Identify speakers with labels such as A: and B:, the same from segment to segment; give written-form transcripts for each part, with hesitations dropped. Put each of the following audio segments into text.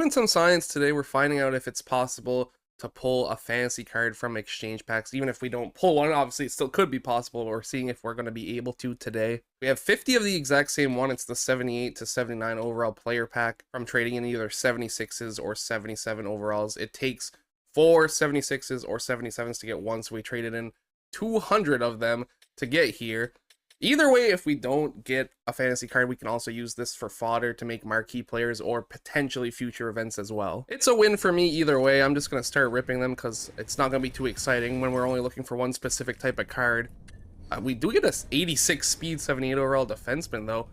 A: doing some science today. We're finding out if it's possible to pull a fantasy card from exchange packs. Even if we don't pull one, obviously it still could be possible. We're seeing if we're going to be able to today. We have 50 of the exact same one. It's the 78 to 79 overall player pack from trading in either 76s or 77 overalls. It takes 4 76s or 77s to get one, so we traded in 200 of them to get here. Either way, if we don't get a fantasy card, we can also use this for fodder to make marquee players or potentially future events as well. It's a win for me either way. I'm just going to start ripping them because it's not going to be too exciting when we're only looking for one specific type of card. We do get a 86 speed 78 overall defenseman though.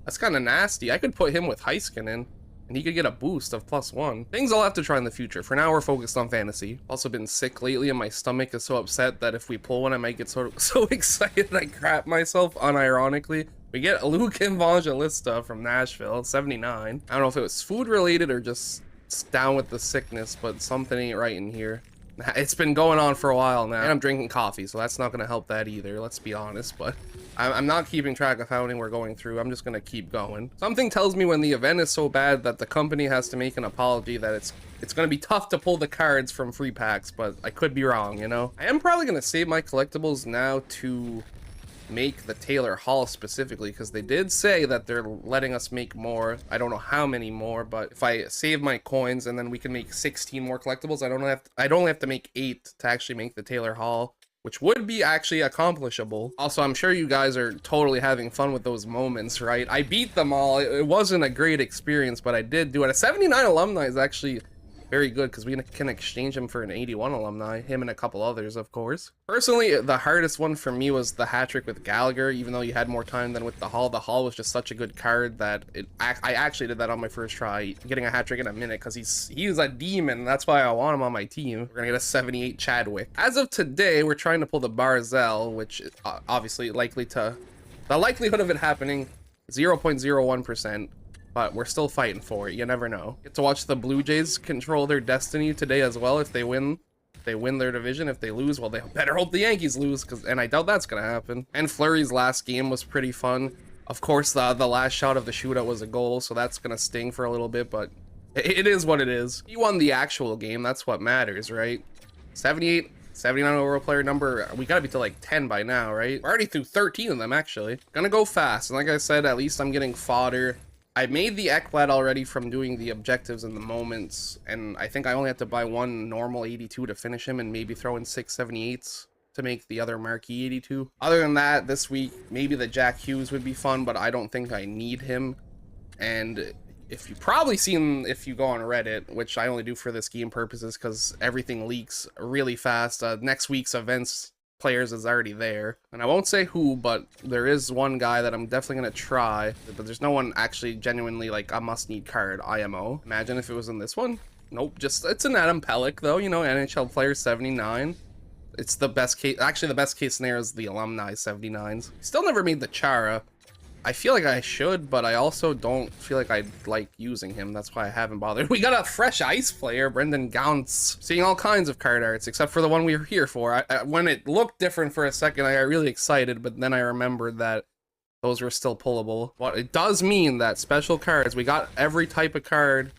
A: That's kind of nasty. I could put him with Heiskanen and he could get a boost of +1. Things I'll have to try in the future. For now, we're focused on fantasy. Also been sick lately and my stomach is so upset that if we pull one, I might get so excited I crap myself unironically. We get Luke Evangelista from Nashville, 79. I don't know if it was food related or just down with the sickness, but something ain't right in here. It's been going on for a while now, and I'm drinking coffee, so that's not going to help that either, let's be honest, but I'm not keeping track of how many we're going through. I'm just going to keep going. Something tells me when the event is so bad that the company has to make an apology that it's going to be tough to pull the cards from free packs, but I could be wrong, you know? I am probably going to save my collectibles now to make the Taylor Hall specifically, because they did say that they're letting us make more. I don't know how many more, but if I save my coins and then we can make 16 more collectibles, I'd only have to make 8 to actually make the Taylor Hall, which would be actually accomplishable. Also, I'm sure you guys are totally having fun with those moments, right? I beat them all. It wasn't a great experience, but I did do it. A 79 alumni is actually very good because we can exchange him for an 81 alumni, him and a couple others, of course. Personally, the hardest one for me was the hat trick with Gallagher, even though you had more time than with the Hall. The Hall was just such a good card that I actually did that on my first try, getting a hat trick in a minute because he's a demon. That's why I want him on my team. We're gonna get a 78 Chadwick. As of today, we're trying to pull the Barzell, which is obviously the likelihood of it happening 0.01%. But we're still fighting for it. You never know. Get to watch the Blue Jays control their destiny today as well. If they win their division. If they lose, well, they better hope the Yankees lose, and I doubt that's gonna happen. And Fleury's last game was pretty fun. Of course, the last shot of the shootout was a goal, so that's gonna sting for a little bit, but it is what it is. He won the actual game. That's what matters, right? 78, 79 overall player number. We gotta be to like 10 by now, right? We're already through 13 of them, actually. Gonna go fast, and like I said, at least I'm getting fodder. I made the Ekblad already from doing the objectives and the moments, and I think I only have to buy one normal 82 to finish him and maybe throw in 6 78s to make the other marquee 82. Other than that, this week, maybe the Jack Hughes would be fun, but I don't think I need him. And if you probably seen, if you go on Reddit, which I only do for this game purposes because everything leaks really fast, next week's events players is already there, and I won't say who, but there is one guy that I'm definitely gonna try, but there's no one actually genuinely like a must-need card. IMO. Imagine if it was in this one. Nope, just it's an Adam Pelech though, you know, NHL player 79. It's the best case, actually the best case scenario is the alumni 79s. Still never made the Chara. I feel like I should, but I also don't feel like I like using him. That's why I haven't bothered. We got a fresh ice player, Brendan Gaunce. Seeing all kinds of card arts, except for the one we were here for. When it looked different for a second, I got really excited, but then I remembered that those were still pullable. Well, it does mean that special cards, we got every type of card,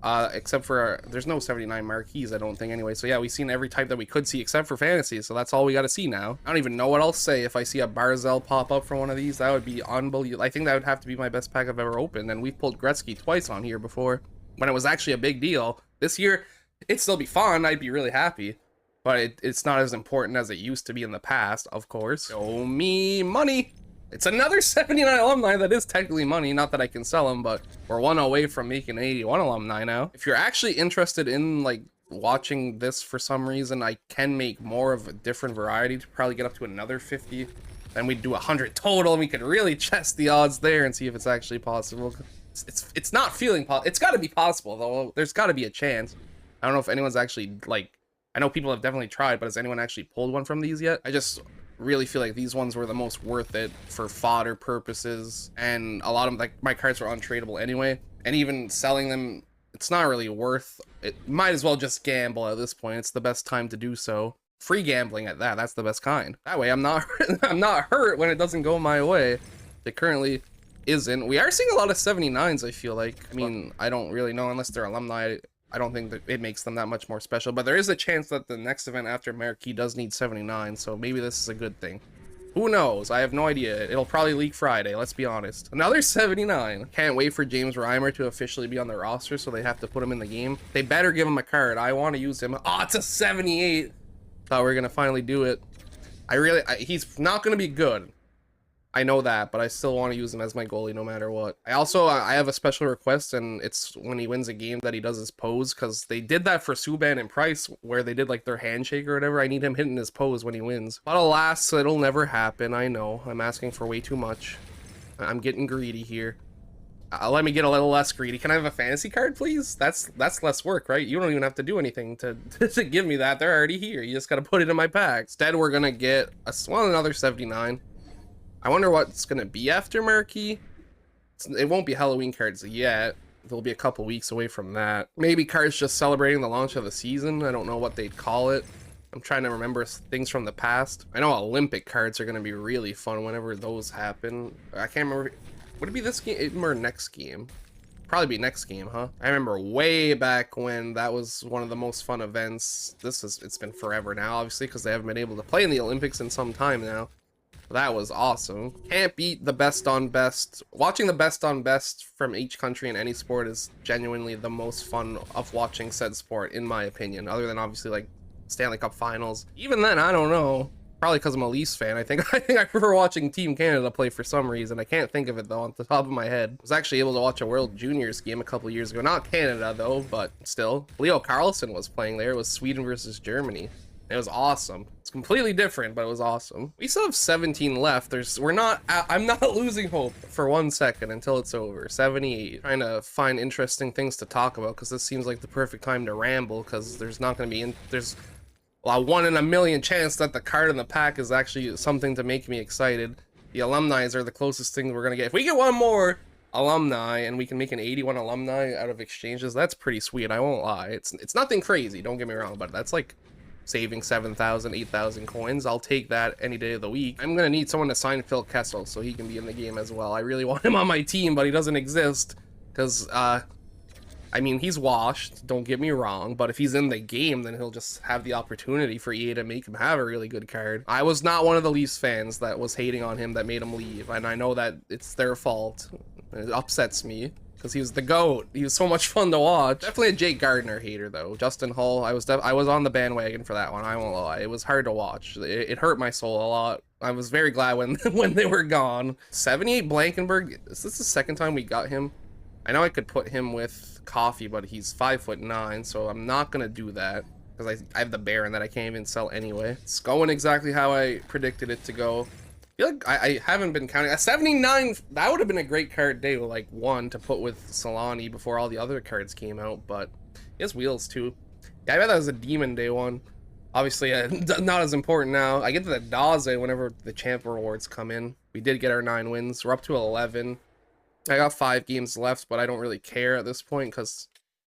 A: except for, there's no 79 marquees, I don't think, anyway. So yeah, we've seen every type that we could see except for fantasy, so that's all we got to see now. I don't even know what I'll say if I see a Barzell pop up for one of these. That would be unbelievable. I think that would have to be my best pack I've ever opened, and we've pulled Gretzky twice on here before, when it was actually a big deal. This year, it'd still be fun, I'd be really happy, but it's not as important as it used to be in the past, of course. Show me money! It's another 79 alumni that is technically money, not that I can sell them, but we're one away from making an 81 alumni now. If you're actually interested in like watching this for some reason, I can make more of a different variety to probably get up to another 50. Then we'd do 100 total and we could really test the odds there and see if it's actually possible. It's not feeling possible. It's gotta be possible though. There's gotta be a chance. I don't know if anyone's actually like, I know people have definitely tried, but has anyone actually pulled one from these yet? I just really feel like these ones were the most worth it for fodder purposes, and a lot of like my cards were untradeable anyway, and even selling them, it's not really worth it. Might as well just gamble at this point. It's the best time to do so. Free gambling at that's the best kind. That way I'm not I'm not hurt when it doesn't go my way. They currently isn't. We are seeing a lot of 79s, I feel like. I mean, I don't really know unless they're alumni. I don't think that it makes them that much more special, but there is a chance that the next event after Marquee does need 79, so maybe this is a good thing. Who knows? I have no idea. It'll probably leak Friday, let's be honest. Another 79. Can't wait for James Reimer to officially be on the roster, so they have to put him in the game. They better give him a card. I want to use him. Oh, it's a 78. Thought we were going to finally do it. He's not going to be good. I know that, but I still want to use him as my goalie no matter what. I have a special request, and it's when he wins a game that he does his pose, because they did that for Subban and Price, where they did like their handshake or whatever. I need him hitting his pose when he wins. But alas, it'll never happen. I know. I'm asking for way too much. I'm getting greedy here. Let me get a little less greedy. Can I have a fantasy card, please? That's less work, right? You don't even have to do anything to give me that. They're already here. You just got to put it in my pack. Instead, we're going to get another 79. I wonder what's going to be after Marquee. It won't be Halloween cards yet. They'll be a couple weeks away from that. Maybe cards just celebrating the launch of the season. I don't know what they'd call it. I'm trying to remember things from the past. I know Olympic cards are going to be really fun whenever those happen. I can't remember. Would it be this game or next game? Probably be next game, huh? I remember way back when that was one of the most fun events. It's been forever now, obviously, because they haven't been able to play in the Olympics in some time now. That was awesome. Can't beat the best on best. Watching the best on best from each country in any sport is genuinely the most fun of watching said sport, in my opinion, other than obviously like Stanley Cup finals. Even then, I don't know. Probably because I'm a Leafs fan. I think I prefer watching Team Canada play for some reason. I can't think of it though on the top of my head. I was actually able to watch a World Juniors game a couple years ago. Not Canada though, but still. Leo Carlsson was playing there. It was Sweden versus Germany. It was awesome. It's completely different, but it was awesome. We still have 17 left. I'm not losing hope for 1 second until it's over. 78. Trying to find interesting things to talk about, because this seems like the perfect time to ramble, because there's not going to be, there's a 1 in a million chance that the card in the pack is actually something to make me excited. The alumni are the closest thing we're going to get. If we get one more alumni and we can make an 81 alumni out of exchanges, that's pretty sweet. I won't lie. It's nothing crazy, don't get me wrong, but that's like saving 7,000, 8,000 coins. I'll take that any day of the week. I'm gonna need someone to sign Phil Kessel so he can be in the game as well. I really want him on my team, but he doesn't exist because I mean, he's washed, don't get me wrong, but if he's in the game, then he'll just have the opportunity for EA to make him have a really good card. I was not one of the Leafs fans that was hating on him that made him leave, and I know that it's their fault. It upsets me, because he was the GOAT. He was so much fun to watch. Definitely a Jake Gardner hater, though. Justin Hull, I was on the bandwagon for that one, I won't lie. It was hard to watch. It hurt my soul a lot. I was very glad when when they were gone. 78 Blankenberg, is this the second time we got him? I know I could put him with Coffee, but he's 5'9", so I'm not gonna do that, because I have the Baron that I can't even sell anyway. It's going exactly how I predicted it to go. I feel like I haven't been counting. A 79, that would have been a great card day, like one to put with Solani before all the other cards came out, but he has wheels too. Yeah, I bet that was a Demon Day one. Obviously, not as important now. I get to the Daze whenever the champ rewards come in. We did get our 9 wins. We're up to 11. I got 5 games left, but I don't really care at this point because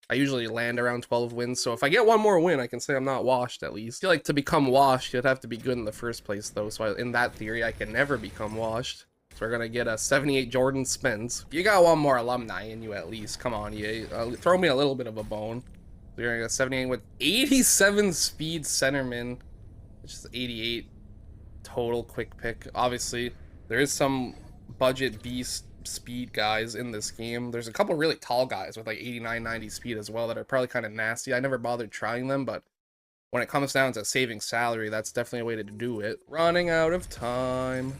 A: I usually land around 12 wins, so if I get one more win, I can say I'm not washed at least. I feel like to become washed, you'd have to be good in the first place, though, so in that theory, I can never become washed. So we're gonna get a 78 Jordan Spence. You got one more alumni in you at least. Come on, EA. Throw me a little bit of a bone. We're gonna get 78 with 87 speed centerman, which is 88 total quick pick. Obviously, there is some budget beast speed guys in this game. There's a couple really tall guys with like 89, 90 speed as well that are probably kind of nasty. I never bothered trying them, but when it comes down to saving salary, that's definitely a way to do it. Running out of time.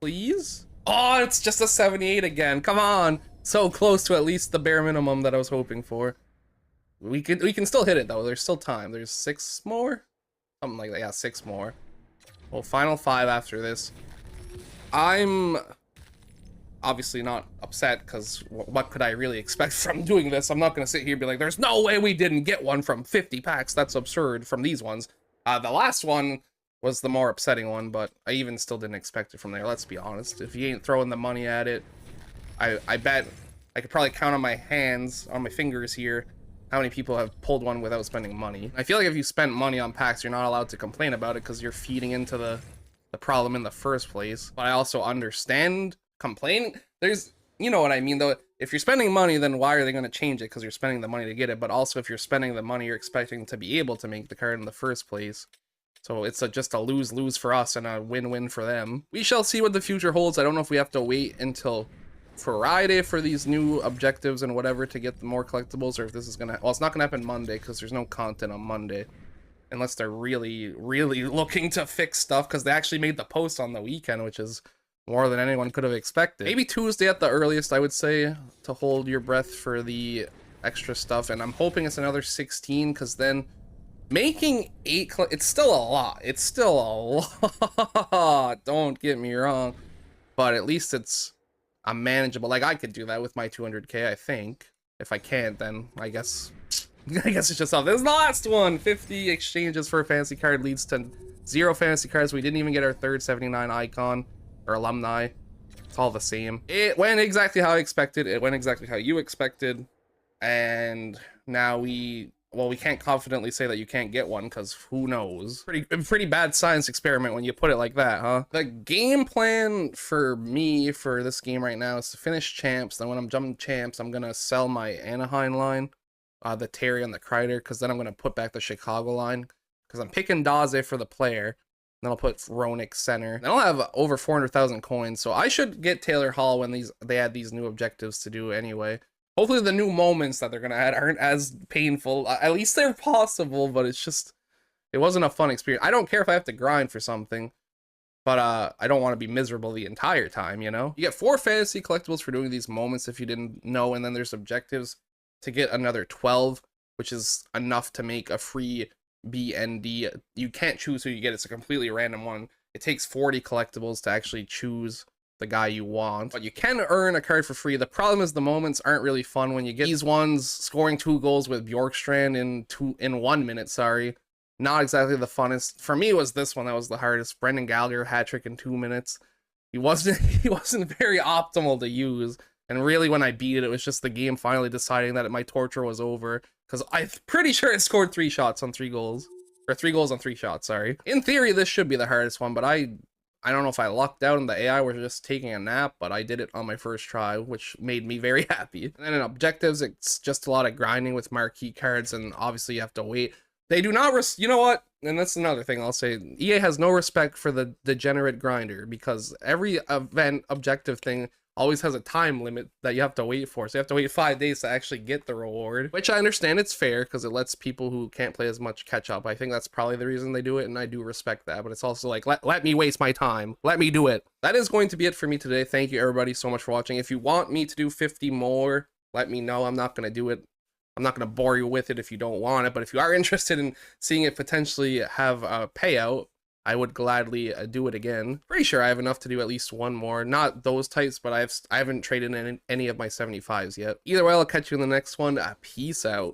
A: Please? Oh, it's just a 78 again. Come on. So close to at least the bare minimum that I was hoping for. We can still hit it though. There's still time. There's 6 more? Something like that. Yeah, 6 more. Well, final 5 after this. I'm obviously not upset, because what could I really expect from doing this? I'm not going to sit here and be like, there's no way we didn't get one from 50 packs. That's absurd from these ones. The last one was the more upsetting one, but I even still didn't expect it from there. Let's be honest. If you ain't throwing the money at it, I bet I could probably count on my hands, on my fingers here, how many people have pulled one without spending money. I feel like if you spend money on packs, you're not allowed to complain about it because you're feeding into the problem in the first place. But I also understand complaining. you know what I mean, though. If you're spending money, then why are they going to change it? Because you're spending the money to get it. But also, if you're spending the money, you're expecting to be able to make the card in the first place. So it's just a lose-lose for us and a win-win for them. We shall see what the future holds. I don't know if we have to wait until Friday for these new objectives and whatever to get the more collectibles, or if this is going to... Well, it's not going to happen Monday because there's no content on Monday. Unless they're really, really looking to fix stuff, because they actually made the post on the weekend, which is more than anyone could have expected. Maybe Tuesday at the earliest, I would say, to hold your breath for the extra stuff. And I'm hoping it's another 16, because then making 8, it's still a lot. It's still a lot. Don't get me wrong. But at least it's a manageable. Like, I could do that with my 200k, I think. If I can't, then I guess it's just off. This is the last one. 50 exchanges for a fantasy card leads to 0 fantasy cards. We didn't even get our third 79 icon or alumni. It's all the same. It went exactly how I expected. It went exactly how you expected. And now we can't confidently say that you can't get one, because who knows? Pretty bad science experiment when you put it like that, huh? The game plan for me for this game right now is to finish champs. Then when I'm jumping champs, I'm gonna sell my Anaheim line, the Terry and the Kreider, because then I'm gonna put back the Chicago line, because I'm picking Daze for the player. Then I'll put Ronick center. Then I'll have over 400,000 coins, so I should get Taylor Hall when they add these new objectives to do anyway. Hopefully the new moments that they're gonna add aren't as painful. At least they're possible, but it's just, it wasn't a fun experience. I don't care if I have to grind for something, but I don't want to be miserable the entire time, you know? You get 4 fantasy collectibles for doing these moments if you didn't know, and then there's objectives to get another 12, which is enough to make a free BND. You can't choose who you get. It's a completely random one. It takes 40 collectibles to actually choose the guy you want, but you can earn a card for free. The problem is the moments aren't really fun when you get these ones. Scoring 2 goals with Bjorkstrand in 1 minute, sorry, not exactly the funnest. For me, it was this one that was the hardest. Brendan Gallagher hat trick in 2 minutes. He wasn't very optimal to use, and really when I beat it, it was just the game finally deciding that my torture was over, because I'm pretty sure it scored 3 shots on 3 goals, or 3 goals on 3 shots, sorry. In theory, this should be the hardest one, but I don't know if I lucked out and the AI was just taking a nap, but I did it on my first try, which made me very happy. And then in objectives, it's just a lot of grinding with marquee cards, and obviously you have to wait. They do not, you know what? And that's another thing I'll say. EA has no respect for the degenerate grinder, because every event objective thing always has a time limit that you have to wait for. So you have to wait 5 days to actually get the reward, which I understand it's fair because it lets people who can't play as much catch up. I think that's probably the reason they do it, and I do respect that, but it's also like, let me waste my time. Let me do it. That is going to be it for me today. Thank you everybody so much for watching. If you want me to do 50 more, let me know. I'm not going to do it. I'm not going to bore you with it if you don't want it, but if you are interested in seeing it potentially have a payout, I would gladly do it again. Pretty sure I have enough to do at least one more. Not those types, but I haven't traded in any of my 75s yet. Either way, I'll catch you in the next one. Peace out.